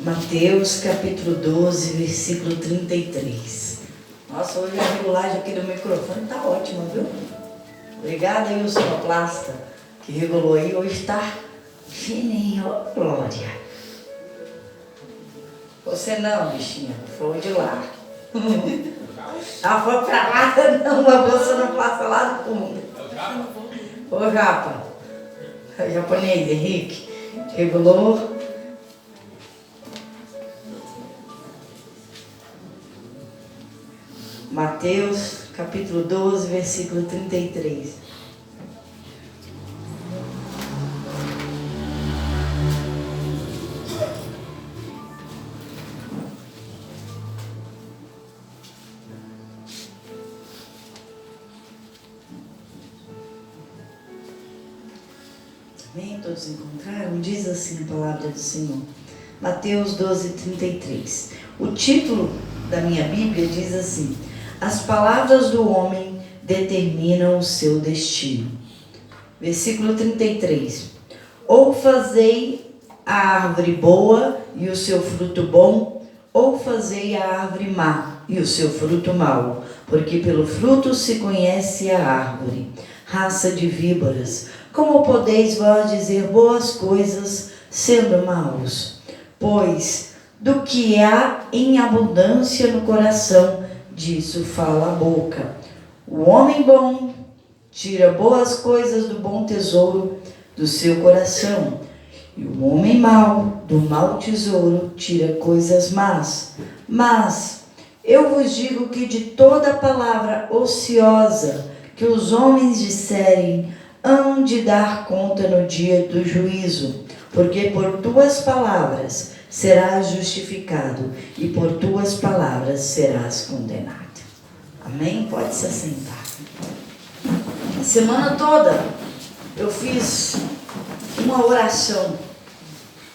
Mateus capítulo 12, versículo 33. Nossa, hoje a regulagem aqui do microfone tá ótima, viu? Obrigada aí o sonoplasta que regulou aí, hoje tá fininho, ó, glória. Você não, bichinha, foi de lá. Ela foi pra lá, não, mas você não passa lá do fundo. Ô Japa, japonês, Henrique, regulou. Mateus capítulo 12, versículo 33. Amém? Todos encontraram? Diz assim a palavra do Senhor. Mateus 12, 33. O título da minha Bíblia diz assim: as palavras do homem determinam o seu destino. Versículo 33. Ou fazei a árvore boa e o seu fruto bom, ou fazei a árvore má e o seu fruto mau, porque pelo fruto se conhece a árvore. Raça de víboras, como podeis vós dizer boas coisas, sendo maus? Pois do que há em abundância no coração, disso fala a boca. O homem bom tira boas coisas do bom tesouro do seu coração, e o homem mau do mau tesouro tira coisas más. Mas eu vos digo que de toda palavra ociosa que os homens disserem, hão de dar conta no dia do juízo, porque por tuas palavras serás justificado e por tuas palavras serás condenado. Amém? Pode se assentar. A semana toda eu fiz uma oração.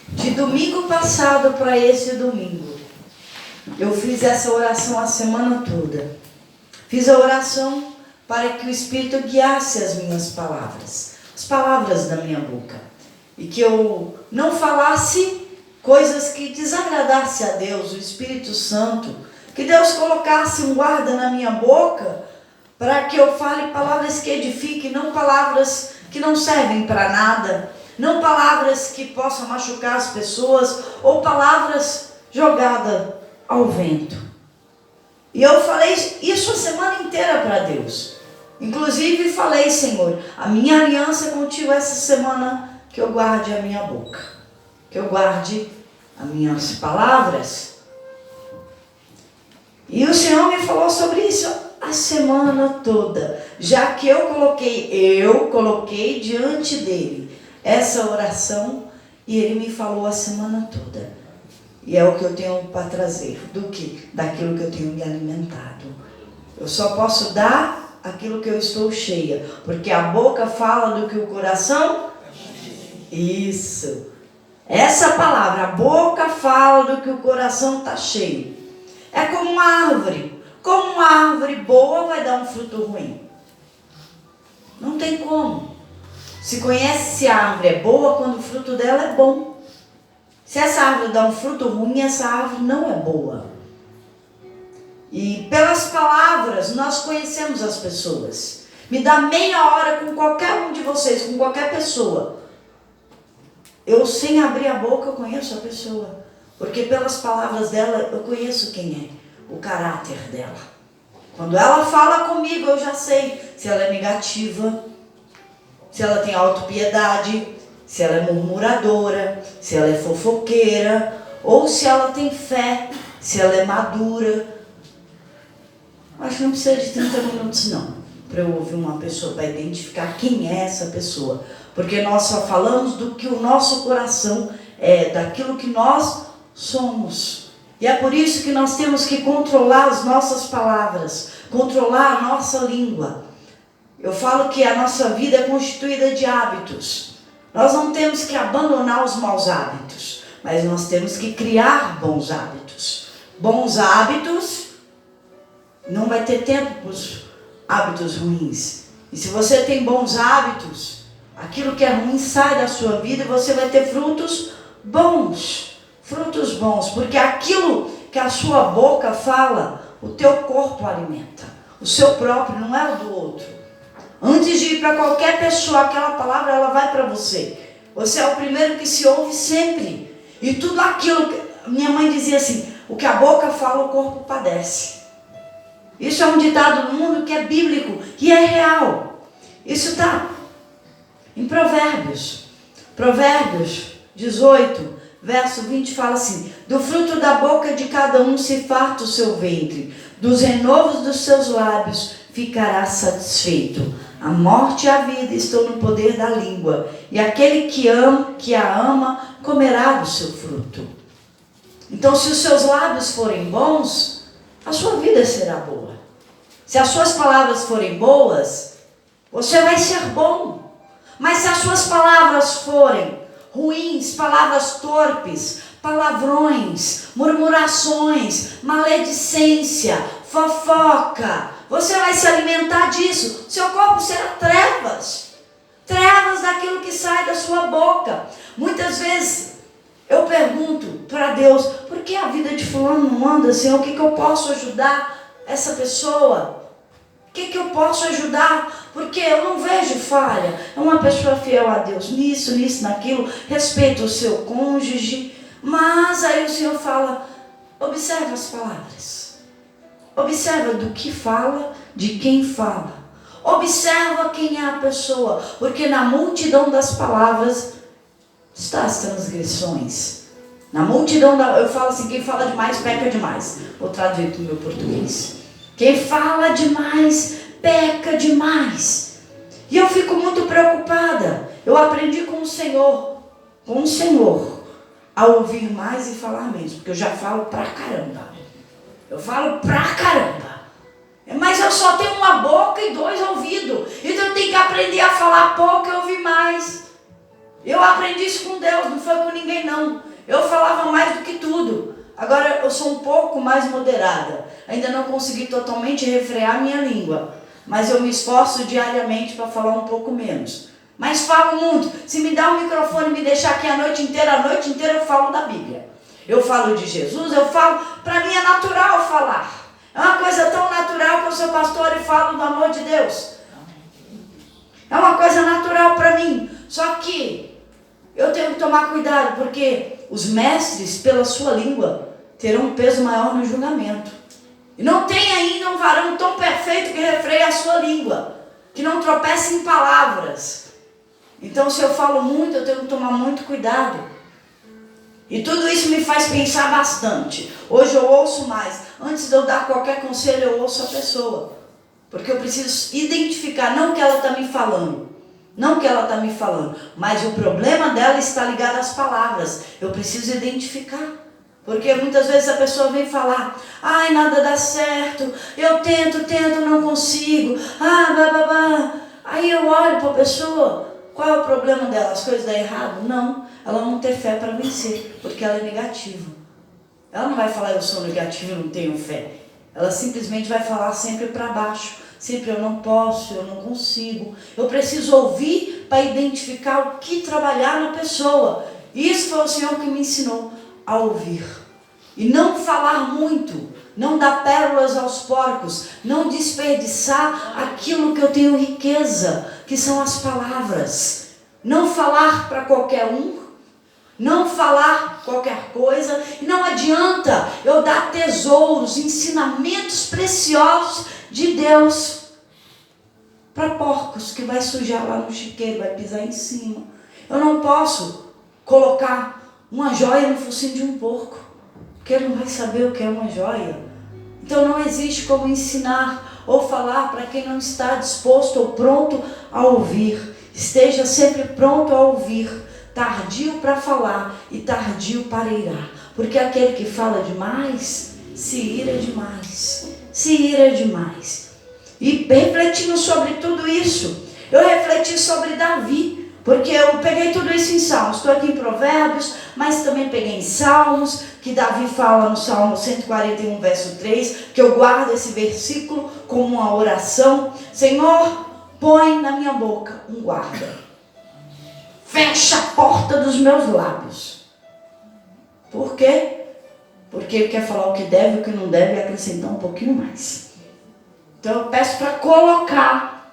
De domingo passado para esse domingo, eu fiz essa oração a semana toda. Fiz a oração para que o Espírito guiasse as minhas palavras, as palavras da minha boca, e que eu não falasse coisas que desagradassem a Deus, o Espírito Santo, que Deus colocasse um guarda na minha boca, para que eu fale palavras que edifiquem, não palavras que não servem para nada, não palavras que possam machucar as pessoas, ou palavras jogadas ao vento. E eu falei isso a semana inteira para Deus. Inclusive falei: Senhor, a minha aliança contigo essa semana, que eu guarde a minha boca, que eu guarde as minhas palavras. E o Senhor me falou sobre isso a semana toda, já que eu coloquei diante dele essa oração, e ele me falou a semana toda. E é o que eu tenho para trazer, daquilo que eu tenho me alimentado. Eu só posso dar aquilo que eu estou cheia, porque a boca fala do que o coração... Isso. Essa palavra, a boca fala do que o coração está cheio. É como uma árvore. Como uma árvore boa vai dar um fruto ruim? Não tem como. Se conhece se a árvore é boa quando o fruto dela é bom. Se essa árvore dá um fruto ruim, essa árvore não é boa. E pelas palavras nós conhecemos as pessoas. Me dá meia hora com qualquer um de vocês, com qualquer pessoa. Eu, sem abrir a boca, eu conheço a pessoa. Porque pelas palavras dela, eu conheço quem é, o caráter dela. Quando ela fala comigo, eu já sei se ela é negativa, se ela tem autopiedade, se ela é murmuradora, se ela é fofoqueira, ou se ela tem fé, se ela é madura. Acho que não precisa de 30 minutos não, para eu ouvir uma pessoa, para identificar quem é essa pessoa. Porque nós só falamos do que o nosso coração é, daquilo que nós somos. E é por isso que nós temos que controlar as nossas palavras, controlar a nossa língua. Eu falo que a nossa vida é constituída de hábitos. Nós não temos que abandonar os maus hábitos, mas nós temos que criar bons hábitos. Bons hábitos, não vai ter tempo para os hábitos ruins. E se você tem bons hábitos, aquilo que é ruim sai da sua vida e você vai ter frutos bons. Frutos bons, porque aquilo que a sua boca fala, o teu corpo alimenta. O seu próprio, não é o do outro. Antes de ir para qualquer pessoa, aquela palavra, ela vai para você. Você é o primeiro que se ouve sempre. E tudo aquilo que... Minha mãe dizia assim, o que a boca fala, o corpo padece. Isso é um ditado no mundo que é bíblico e é real. Isso está em Provérbios. Provérbios 18, verso 20 fala assim: do fruto da boca de cada um se farta o seu ventre, dos renovos dos seus lábios ficará satisfeito. A morte e a vida estão no poder da língua, e aquele que a ama comerá do seu fruto. Então, se os seus lábios forem bons, a sua vida será boa. Se as suas palavras forem boas, você vai ser bom. Mas se as suas palavras forem ruins, palavras torpes, palavrões, murmurações, maledicência, fofoca, você vai se alimentar disso. Seu corpo será trevas. Trevas daquilo que sai da sua boca. Muitas vezes eu pergunto para Deus, por que a vida de fulano não anda, Senhor? O que eu posso ajudar essa pessoa? O que eu posso ajudar? Porque eu não vejo falha. É uma pessoa fiel a Deus nisso, naquilo. Respeita o seu cônjuge. Mas aí o Senhor fala, observa as palavras. Observa do que fala, de quem fala. Observa quem é a pessoa. Porque na multidão das palavras está as transgressões. Na multidão, eu falo assim, quem fala demais, peca demais. Vou traduzir para o meu português. Quem fala demais, peca demais. E eu fico muito preocupada. Eu aprendi com o Senhor, a ouvir mais e falar menos. Porque eu já falo pra caramba. Eu falo pra caramba. Mas eu só tenho uma boca e 2 ouvidos. Então eu tenho que aprender a falar pouco e ouvir mais. Eu aprendi isso com Deus, não foi com ninguém não. Eu falava mais do que tudo. Agora eu sou um pouco mais moderada. Ainda não consegui totalmente refrear minha língua. Mas eu me esforço diariamente para falar um pouco menos. Mas falo muito. Se me dá um microfone e me deixar aqui a noite inteira eu falo da Bíblia. Eu falo de Jesus, eu falo. Para mim é natural falar. É uma coisa tão natural que eu sou pastor e falo do amor de Deus. É uma coisa natural para mim. Só que eu tenho que tomar cuidado, porque os mestres, pela sua língua, terão um peso maior no julgamento. E não tem ainda um varão tão perfeito que refreie a sua língua, que não tropece em palavras. Então, se eu falo muito, eu tenho que tomar muito cuidado. E tudo isso me faz pensar bastante. Hoje eu ouço mais. Antes de eu dar qualquer conselho, eu ouço a pessoa. Porque eu preciso identificar, não o que ela está me falando. Não que ela está me falando, mas o problema dela está ligado às palavras. Eu preciso identificar. Porque muitas vezes a pessoa vem falar, ai, nada dá certo, eu tento, não consigo, bababá. Aí eu olho para a pessoa, qual é o problema dela? As coisas dão errado? Não, ela não tem fé para vencer, porque ela é negativa. Ela não vai falar, eu sou negativa, eu não tenho fé. Ela simplesmente vai falar sempre para baixo. Sempre eu não posso, eu não consigo. Eu preciso ouvir para identificar o que trabalhar na pessoa. Isso foi o Senhor que me ensinou a ouvir. E não falar muito. Não dar pérolas aos porcos. Não desperdiçar aquilo que eu tenho riqueza, que são as palavras. Não falar para qualquer um. Não falar qualquer coisa. E não adianta eu dar tesouros, ensinamentos preciosos de Deus para porcos que vai sujar lá no chiqueiro, vai pisar em cima. Eu não posso colocar uma joia no focinho de um porco, porque ele não vai saber o que é uma joia. Então não existe como ensinar ou falar para quem não está disposto ou pronto a ouvir. Esteja sempre pronto a ouvir, tardio para falar e tardio para irar. Porque aquele que fala demais, se ira demais. E refletindo sobre tudo isso, eu refleti sobre Davi, porque eu peguei tudo isso em Salmos. Estou aqui em Provérbios, mas também peguei em Salmos, que Davi fala no Salmo 141, verso 3, que eu guardo esse versículo como uma oração. Senhor, põe na minha boca um guarda. Fecha a porta dos meus lábios. Por quê? quê? Porque ele quer falar o que deve, o que não deve e acrescentar um pouquinho mais. Então eu peço para colocar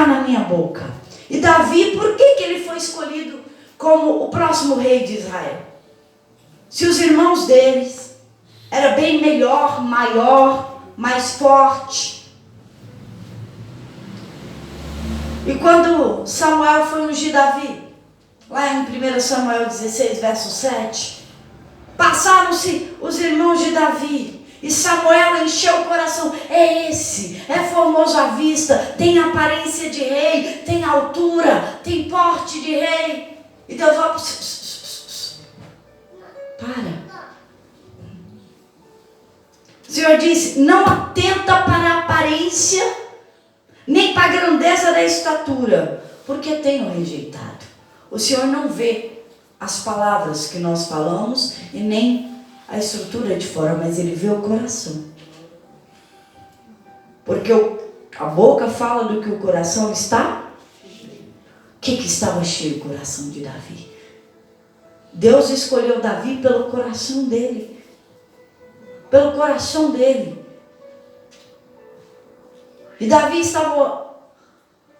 na minha boca. E Davi, por que ele foi escolhido como o próximo rei de Israel? Se os irmãos deles eram bem melhor, maior, mais forte. E quando Samuel foi ungir Davi, lá em 1 Samuel 16, verso 7, passaram-se os irmãos de Davi, e Samuel encheu o coração. É esse, é formoso à vista, tem aparência de rei, tem altura, tem porte de rei. E Deus vai, para. O Senhor disse, não atenta para a aparência, nem para a grandeza da estatura, porque tenho rejeitado. O Senhor não vê as palavras que nós falamos e nem a estrutura de fora, mas Ele vê o coração. Porque a boca fala do que o coração está. O que estava cheio o coração de Davi? Deus escolheu Davi pelo coração dele. Pelo coração dele. E Davi estava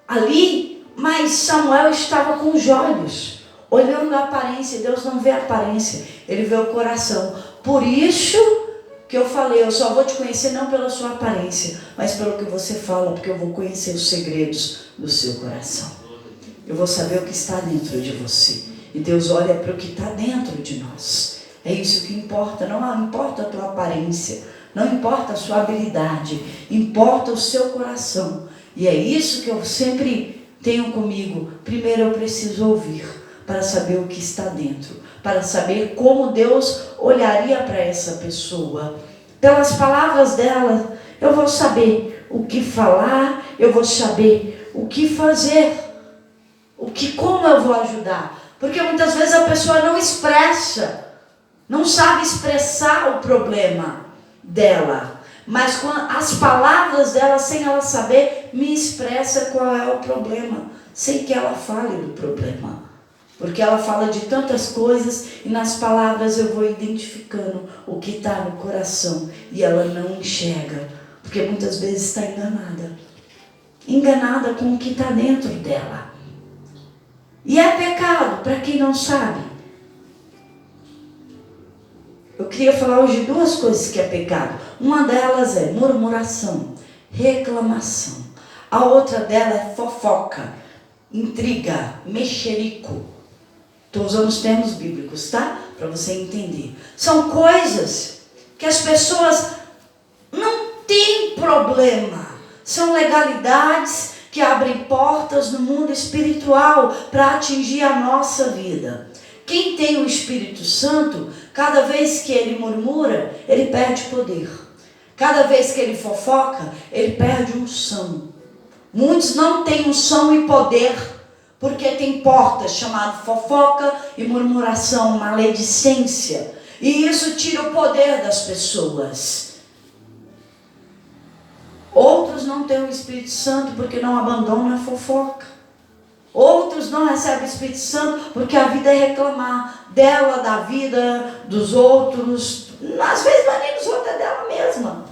ali, mas Samuel estava com os olhos olhando a aparência. Deus não vê a aparência, Ele vê o coração. Por isso que eu falei, eu só vou te conhecer não pela sua aparência, mas pelo que você fala, porque eu vou conhecer os segredos do seu coração. Eu vou saber o que está dentro de você. E Deus olha para o que está dentro de nós. É isso que importa. Não importa a tua aparência, não importa a sua habilidade, importa o seu coração. E é isso que eu sempre tenho comigo. Primeiro eu preciso ouvir, para saber o que está dentro, para saber como Deus olharia para essa pessoa. Pelas palavras dela, eu vou saber o que falar, eu vou saber o que fazer, como eu vou ajudar. Porque muitas vezes a pessoa não expressa, não sabe expressar o problema dela, mas com as palavras dela, sem ela saber, me expressa qual é o problema, sem que ela fale do problema. Porque ela fala de tantas coisas e nas palavras eu vou identificando o que está no coração e ela não enxerga, porque muitas vezes está enganada com o que está dentro dela. E é pecado, para quem não sabe. Eu queria falar hoje duas coisas que é pecado. Uma delas é murmuração, reclamação. A outra dela é fofoca, intriga, mexerico. Estou usando os termos bíblicos, tá? Para você entender. São coisas que as pessoas não têm problema. São legalidades que abrem portas no mundo espiritual para atingir a nossa vida. Quem tem o Espírito Santo, cada vez que ele murmura, ele perde poder. Cada vez que ele fofoca, ele perde unção. Muitos não têm unção e poder, porque tem portas chamadas fofoca e murmuração, maledicência. E isso tira o poder das pessoas. Outros não têm o Espírito Santo porque não abandonam a fofoca. Outros não recebem o Espírito Santo porque a vida é reclamar dela, da vida dos outros. Às vezes não é nem dos outros, é dela mesma.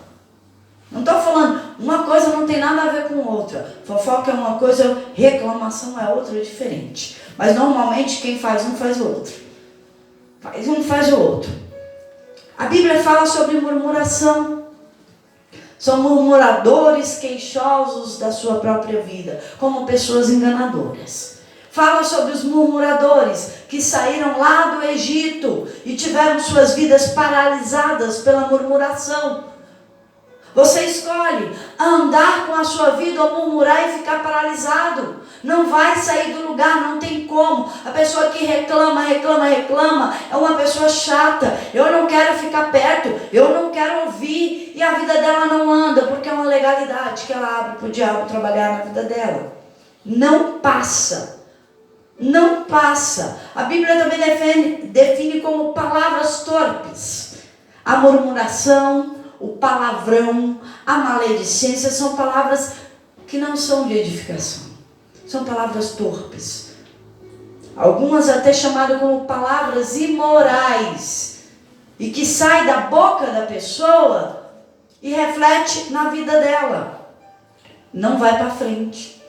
Não estou falando, uma coisa não tem nada a ver com outra. Fofoca é uma coisa, reclamação é outra, diferente. Mas normalmente quem faz um faz o outro. Faz um faz o outro. A Bíblia fala sobre murmuração. São murmuradores, queixosos da sua própria vida, como pessoas enganadoras. Fala sobre os murmuradores que saíram lá do Egito e tiveram suas vidas paralisadas pela murmuração. Você escolhe andar com a sua vida ou murmurar e ficar paralisado. Não vai sair do lugar, não tem como. A pessoa que reclama é uma pessoa chata. Eu não quero ficar perto, eu não quero ouvir. E a vida dela não anda, porque é uma legalidade que ela abre para o diabo trabalhar na vida dela. Não passa. Não passa. A Bíblia também define como palavras torpes. A murmuração, o palavrão, a maledicência são palavras que não são de edificação. São palavras torpes. algumas até chamadas como palavras imorais, e que sai da boca da pessoa e reflete na vida dela. Não vai para frente,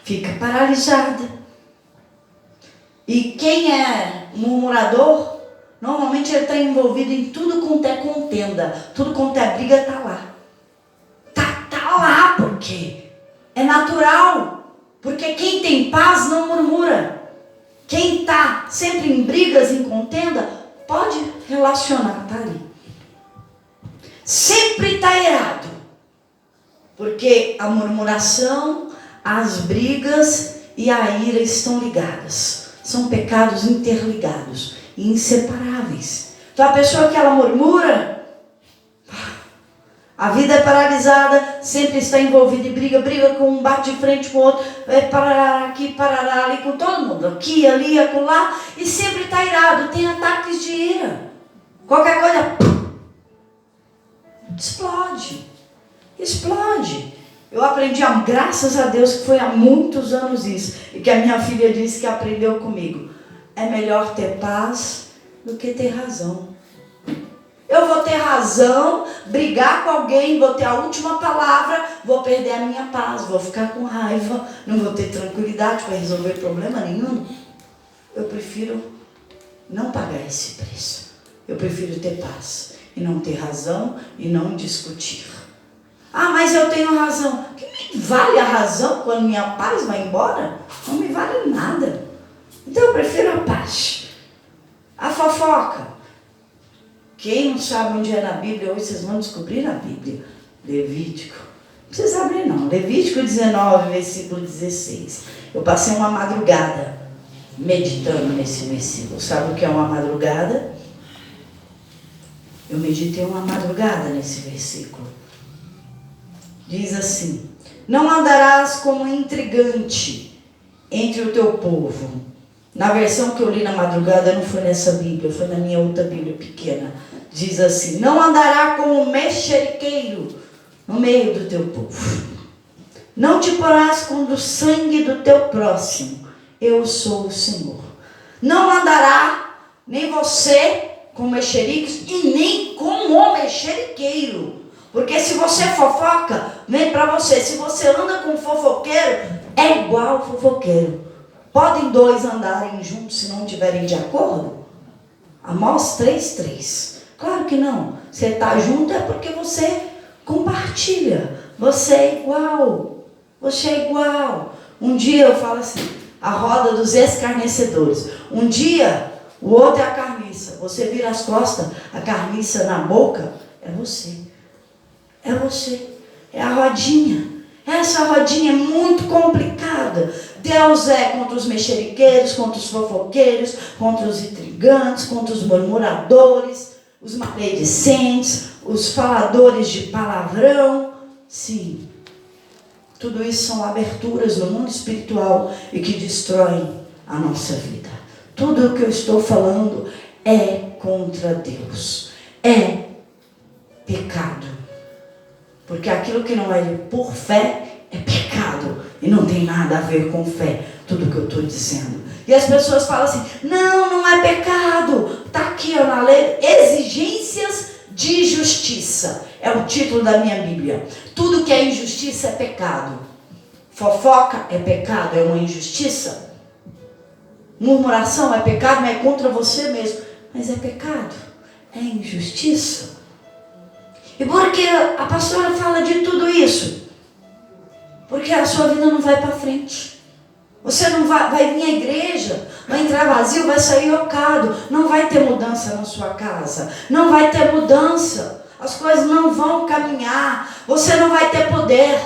fica paralisada. E quem é murmurador, normalmente ele está envolvido em tudo quanto é contenda, tudo quanto é briga, está lá. Está lá, porque é natural. Porque quem tem paz não murmura. Quem está sempre em brigas, em contenda, pode relacionar, está ali. Sempre está errado. Porque a murmuração, as brigas e a ira estão ligadas. São pecados interligados e inseparáveis. Então a pessoa que ela murmura, a vida é paralisada, sempre está envolvida em briga com um, bate de frente com o outro, parará aqui, parará ali, com todo mundo, aqui, ali, acolá, e sempre está irado, tem ataques de ira. Qualquer coisa, explode. Eu aprendi, graças a Deus, que foi há muitos anos isso, e que a minha filha disse que aprendeu comigo. É melhor ter paz do que ter razão. Eu vou ter razão, brigar com alguém, vou ter a última palavra, vou perder a minha paz, vou ficar com raiva, não vou ter tranquilidade para resolver problema nenhum. Eu prefiro não pagar esse preço. Eu prefiro ter paz e não ter razão e não discutir. Mas eu tenho razão. Que me vale a razão quando minha paz vai embora? Não me vale nada. Então eu prefiro a paz. A fofoca. Quem não sabe onde é na Bíblia, hoje vocês vão descobrir na Bíblia. Levítico. Não precisa abrir não. Levítico 19, versículo 16. Eu passei uma madrugada meditando nesse versículo. Sabe o que é uma madrugada? Eu meditei uma madrugada nesse versículo. Diz assim: não andarás como intrigante entre o teu povo. Na versão que eu li na madrugada, não foi nessa Bíblia, foi na minha outra Bíblia pequena. Diz assim: não andará como mexeriqueiro no meio do teu povo. Não te porás com o sangue do teu próximo. Eu sou o Senhor. Não andará nem você com mexericos e nem com o mexeriqueiro. Porque se você fofoca, vem para você. Se você anda com fofoqueiro, é igual fofoqueiro. Podem dois andarem juntos se não estiverem de acordo? Amós 3:3. Claro que não. Você está junto é porque você compartilha. Você é igual. Você é igual. Um dia eu falo assim, a roda dos escarnecedores. Um dia o outro é a carniça. Você vira as costas, a carniça na boca, é você. É você. É a rodinha. Essa rodinha é muito complicada. Deus é contra os mexeriqueiros, contra os fofoqueiros, contra os intrigantes, contra os murmuradores, os maledicentes, os faladores de palavrão. Sim, tudo isso são aberturas no mundo espiritual e que destroem a nossa vida. Tudo o que eu estou falando é contra Deus. É pecado. Porque aquilo que não é por fé é pecado. E não tem nada a ver com fé, tudo que eu estou dizendo. E as pessoas falam assim, não é pecado. Está aqui na lei, exigências de justiça. É o título da minha Bíblia. Tudo que é injustiça é pecado. Fofoca é pecado, é uma injustiça. Murmuração é pecado, mas é contra você mesmo. Mas é pecado, é injustiça. E por que a pastora fala de tudo isso? Porque a sua vida não vai para frente. Você não vai vir à igreja, vai entrar vazio, vai sair ocado. Não vai ter mudança na sua casa. Não vai ter mudança. As coisas não vão caminhar. Você não vai ter poder.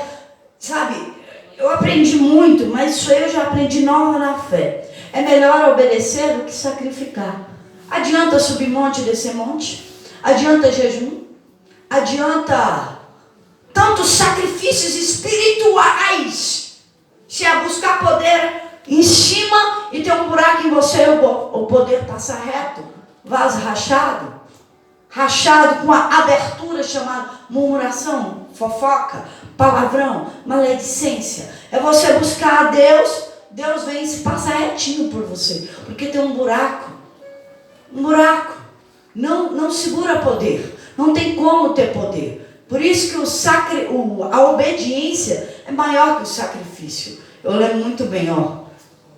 Sabe, eu aprendi muito, mas isso aí eu já aprendi nova na fé. É melhor obedecer do que sacrificar. Adianta subir monte e descer monte? Adianta jejum? Adianta tantos sacrifícios espirituais se é buscar poder em cima e ter um buraco em você, o poder passar reto, vaso rachado com a abertura chamada murmuração, fofoca, palavrão, maledicência. É você buscar a Deus Deus vem se passar retinho por você, porque tem um buraco. Um buraco. Não segura poder. Não tem como ter poder. Por isso que a obediência é maior que o sacrifício. Eu lembro muito bem,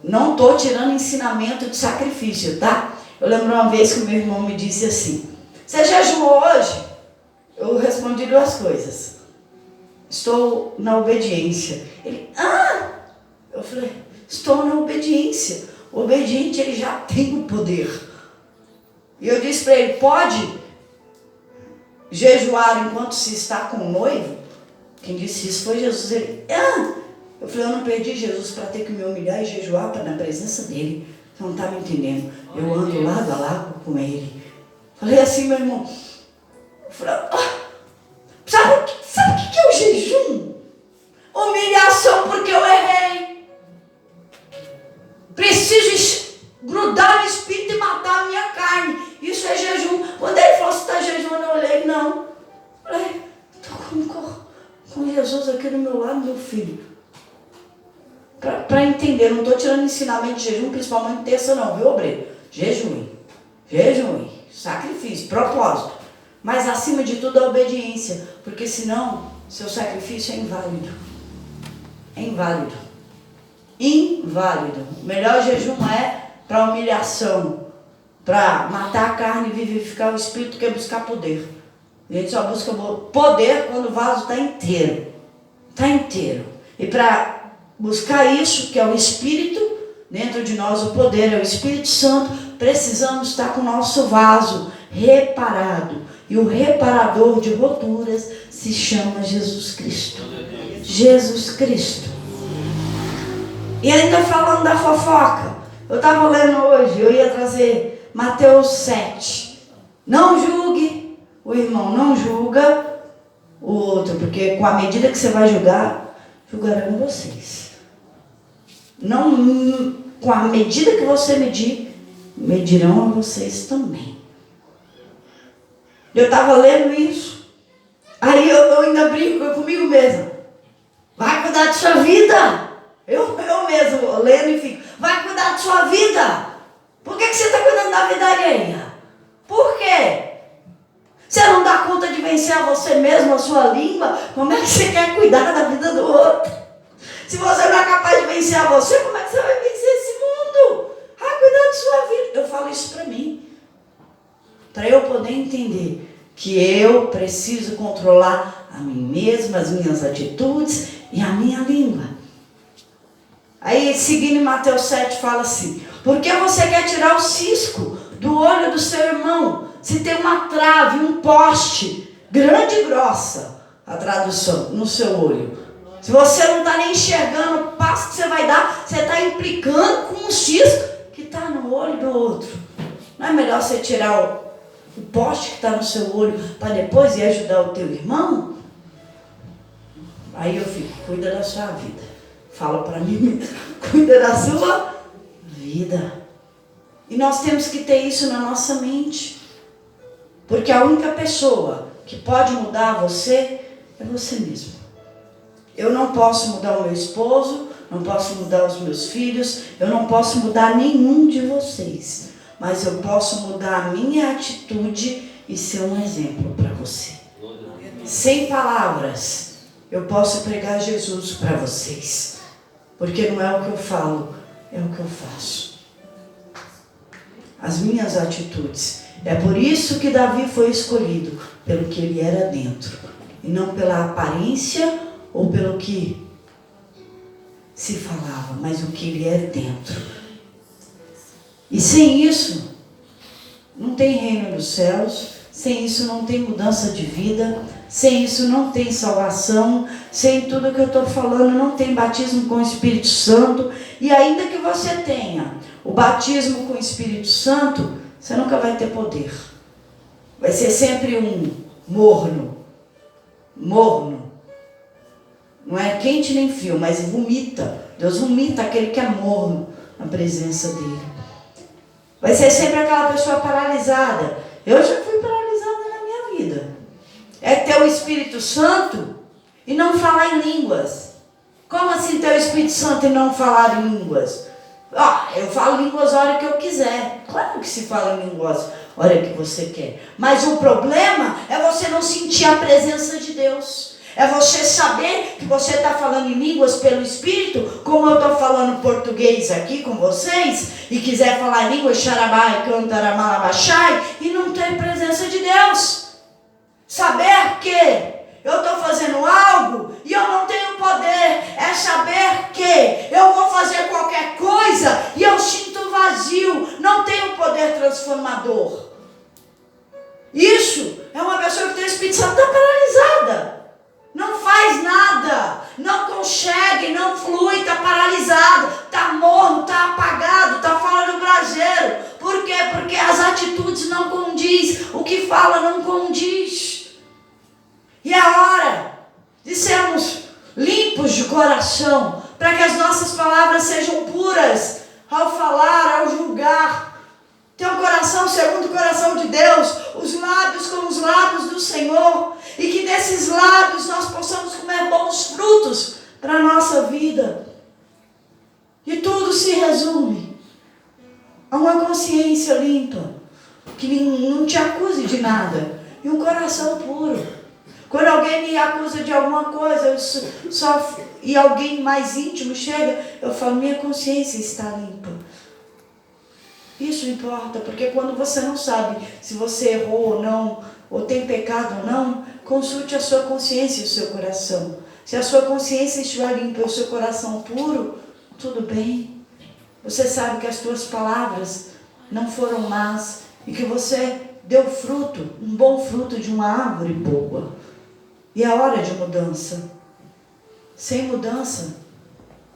não estou tirando ensinamento de sacrifício, tá? Eu lembro uma vez que o meu irmão me disse assim: você jejuou hoje? Eu respondi duas coisas. Estou na obediência. Ele, eu falei, estou na obediência. O obediente, ele já tem o poder. E eu disse para ele, pode jejuar enquanto se está com o noivo? Quem disse isso foi Jesus. Ele, eu falei, eu não perdi Jesus para ter que me humilhar e jejuar na presença dele. Você não está me entendendo. Eu ando lado a lado com ele. Falei assim, meu irmão. Eu falei, sabe o que é o jejum? Humilhação porque eu errei. Preciso grudar no espírito e matar a minha carne. Isso é jejum. Quando ele falou, você está jejuando, eu olhei, não. Falei, estou com Jesus aqui do meu lado, meu filho. Para entender, não estou tirando ensinamento de jejum, principalmente terça não, viu, obreiro? Jejum, sacrifício, propósito. Mas acima de tudo a obediência, porque senão seu sacrifício é inválido. É inválido. Inválido. O melhor jejum é para humilhação, para matar a carne e vivificar o espírito, que é buscar poder. A gente só busca poder quando o vaso está inteiro. Está inteiro. E para buscar isso, que é o Espírito, dentro de nós o poder é o Espírito Santo, precisamos estar com o nosso vaso reparado. E o reparador de rupturas se chama Jesus Cristo. Jesus Cristo. E ainda falando da fofoca, eu estava lendo hoje, eu ia trazer Mateus 7. Não julgue o irmão, não julga o outro, porque com a medida que você vai julgar, julgarão vocês. Não, com a medida que você medir, medirão a vocês também. Eu estava lendo isso. Aí eu ainda brinco comigo mesma. Vai cuidar de sua vida. Eu mesmo lendo e fico. Vai cuidar de sua vida. Por que você está cuidando da vida alheia? Por quê? Você não dá conta de vencer a você mesmo, a sua língua? Como é que você quer cuidar da vida do outro? Se você não é capaz de vencer a você, como é que você vai vencer esse mundo? Cuidar de sua vida. Eu falo isso para mim. Para eu poder entender que eu preciso controlar a mim mesma, as minhas atitudes e a minha língua. Aí, seguindo em Mateus 7, fala assim: por que você quer tirar o cisco do olho do seu irmão? Se tem uma trave, um poste, grande e grossa, a tradução, no seu olho. Se você não está nem enxergando o passo que você vai dar, você está implicando com um cisco que está no olho do outro. Não é melhor você tirar o poste que está no seu olho para depois ir ajudar o teu irmão? Aí eu fico, cuida da sua vida. Fala para mim, cuida da sua vida. E nós temos que ter isso na nossa mente. Porque a única pessoa que pode mudar você é você mesmo. Eu não posso mudar o meu esposo, não posso mudar os meus filhos, eu não posso mudar nenhum de vocês. Mas eu posso mudar a minha atitude e ser um exemplo para você. Sem palavras, eu posso pregar Jesus para vocês. Porque não é o que eu falo, é o que eu faço. As minhas atitudes. É por isso que Davi foi escolhido, pelo que ele era dentro. E não pela aparência ou pelo que se falava, mas o que ele é dentro. E sem isso, não tem reino dos céus, sem isso não tem mudança de vida, sem isso não tem salvação, sem tudo que eu estou falando, não tem batismo com o Espírito Santo. E ainda que você tenha o batismo com o Espírito Santo, você nunca vai ter poder. Vai ser sempre um morno. Não é quente nem frio, mas vomita. Deus vomita aquele que é morno na presença dele. Vai ser sempre aquela pessoa paralisada. Eu já fui paralisada na minha vida. É ter o Espírito Santo e não falar em línguas. Como assim ter o Espírito Santo e não falar em línguas? Eu falo línguas a hora que eu quiser. Claro que se fala em línguas a hora que você quer. Mas o problema é você não sentir a presença de Deus. É você saber que você está falando em línguas pelo Espírito, como eu estou falando português aqui com vocês, e quiser falar em línguas, xarabai, cantaramalabachai, e não ter presença de Deus. Saber que eu estou fazendo algo e eu não tenho poder, é saber que eu vou fazer qualquer coisa e eu sinto vazio, não tenho poder transformador. Isso é uma pessoa que tem o Espírito Santo, está paralisada. Não faz nada, não consegue, não flui, está paralisado, está morno, está apagado, está fora do braseiro. Por quê? Porque as atitudes não condiz, o que fala não condiz. E é hora de sermos limpos de coração, para que as nossas palavras sejam puras ao falar, ao julgar. Ter um coração segundo o coração de Deus, os lábios como os lábios do Senhor, e que desses lábios nós possamos comer bons frutos para a nossa vida. E tudo se resume a uma consciência limpa, que não te acuse de nada, e um coração puro. Quando alguém me acusa de alguma coisa, e alguém mais íntimo chega, eu falo, minha consciência está limpa. Isso importa, porque quando você não sabe se você errou ou não, ou tem pecado ou não, consulte a sua consciência e o seu coração. Se a sua consciência estiver limpa e o seu coração puro, tudo bem. Você sabe que as suas palavras não foram más e que você deu fruto, um bom fruto de uma árvore boa. E é hora de mudança. Sem mudança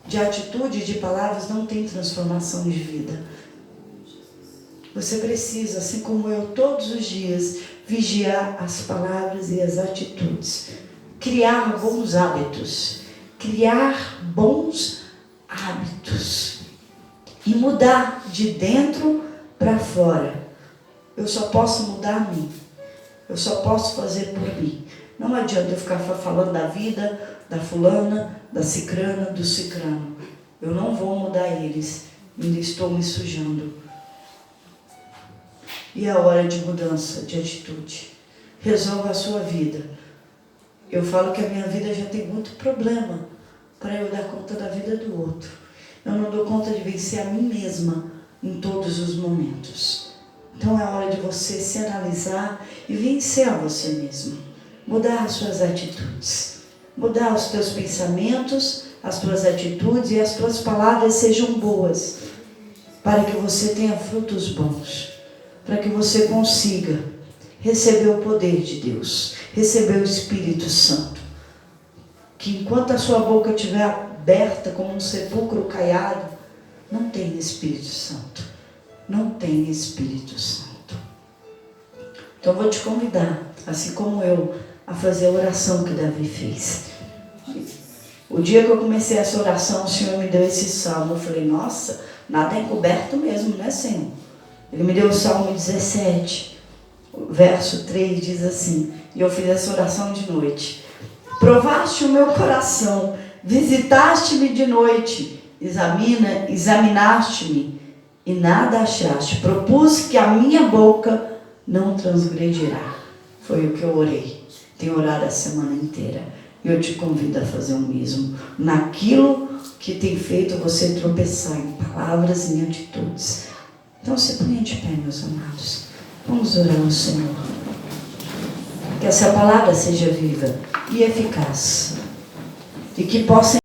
de atitude e de palavras não tem transformação de vida. Você precisa, assim como eu, todos os dias, vigiar as palavras e as atitudes. Criar bons hábitos. Criar bons hábitos. E mudar de dentro para fora. Eu só posso mudar a mim. Eu só posso fazer por mim. Não adianta eu ficar falando da vida da fulana, da cicrana, do cicrano. Eu não vou mudar eles. Ainda estou me sujando. E é hora de mudança de atitude. Resolva a sua vida. Eu falo que a minha vida já tem muito problema para eu dar conta da vida do outro. Eu não dou conta de vencer a mim mesma em todos os momentos. Então é hora de você se analisar e vencer a você mesmo. Mudar as suas atitudes. Mudar os teus pensamentos, as tuas atitudes e as tuas palavras sejam boas. Para que você tenha frutos bons. Para que você consiga receber o poder de Deus, receber o Espírito Santo. Que enquanto a sua boca estiver aberta como um sepulcro caiado, não tem Espírito Santo. Não tem Espírito Santo. Então eu vou te convidar, assim como eu, a fazer a oração que Davi fez. O dia que eu comecei essa oração, o Senhor me deu esse salmo. Eu falei, nossa, nada é encoberto mesmo, né, Senhor? Ele me deu o Salmo 17, verso 3, diz assim, e eu fiz essa oração de noite. Provaste o meu coração, visitaste-me de noite, examinaste-me e nada achaste. Propus que a minha boca não transgredirá. Foi o que eu orei. Tenho orado a semana inteira. E eu te convido a fazer o mesmo. Naquilo que tem feito você tropeçar em palavras e em atitudes. Então se ponha de pé, meus amados. Vamos orar ao Senhor. Que essa palavra seja viva e eficaz. E que possa